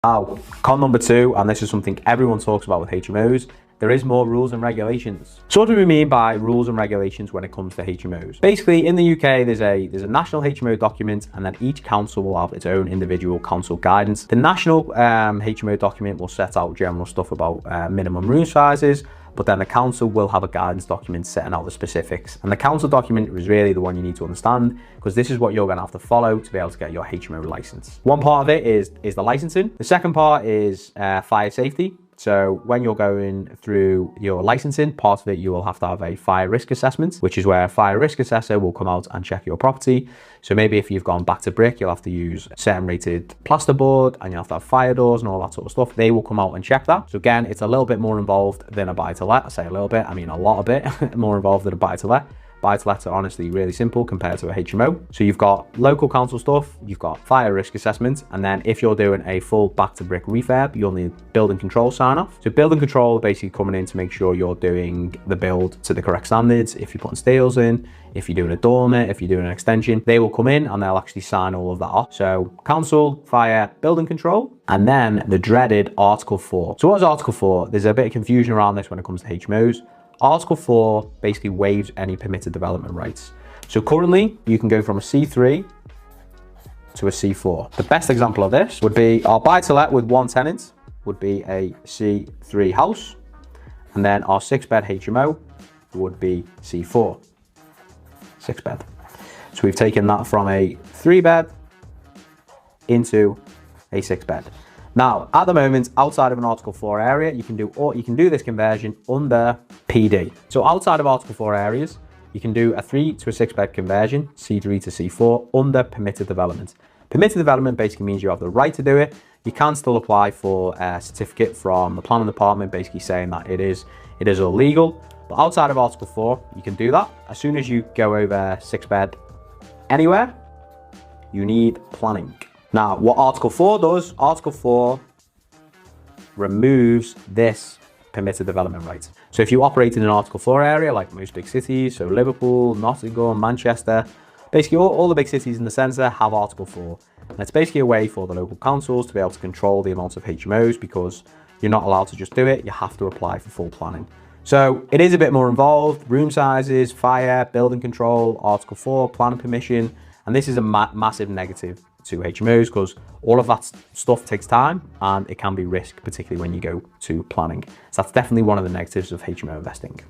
Now, con number 2, and this is something everyone talks about with HMOs, there is more rules and regulations. So what do we mean by rules and regulations when it comes to HMOs? Basically, in the UK, there's a national HMO document, and then each council will have its own individual council guidance. The national HMO document will set out general stuff about minimum room sizes, but then the council will have a guidance document setting out the specifics. And the council document is really the one you need to understand, because this is what you're going to have to follow to be able to get your HMO license. One part of it is the licensing. The second part is fire safety. So when you're going through your licensing, part of it, you will have to have a fire risk assessment, which is where a fire risk assessor will come out and check your property. So maybe if you've gone back to brick, you'll have to use certain rated plasterboard, and you'll have to have fire doors and all that sort of stuff. They will come out and check that. So again, it's a little bit more involved than a buy-to-let. I say a little bit, I mean a lot of it more involved than a buy-to-let. Buy-to-lets are honestly really simple compared to a HMO. So you've got local council stuff, you've got fire risk assessment, and then if you're doing a full back to brick refurb, you'll need building control sign off. So building control are basically coming in to make sure you're doing the build to the correct standards. If you're putting steels in, if you're doing a dormer, if you're doing an extension, they will come in and they'll actually sign all of that off. So council, fire, building control, and then the dreaded Article 4. So what is Article 4? There's a bit of confusion around this when it comes to HMOs. Article 4 basically waives any permitted development rights. So currently, you can go from a C3 to a C4. The best example of this would be our buy-to-let with one tenant would be a C3 house, and then our 6-bed HMO would be C4, 6-bed. So we've taken that from a 3-bed into a 6-bed. Now, at the moment, outside of an Article 4 area, you can do this conversion under PD. So outside of Article 4 areas, you can do a 3 to a 6-bed conversion, C3 to C4, under permitted development. Permitted development basically means you have the right to do it. You can still apply for a certificate from the planning department, basically saying that it is illegal. But outside of Article 4, you can do that. As soon as you go over 6-bed anywhere, you need planning. Now, what Article 4 does, Article 4 removes this permitted development right. So if you operate in an Article 4 area, like most big cities, so Liverpool, Nottingham, Manchester, basically all the big cities in the centre have Article 4. And it's basically a way for the local councils to be able to control the amount of HMOs, because you're not allowed to just do it, you have to apply for full planning. So it is a bit more involved: room sizes, fire, building control, Article 4, planning permission, and this is a massive negative to HMOs, because all of that stuff takes time and it can be risk, particularly when you go to planning. So that's definitely one of the negatives of HMO investing.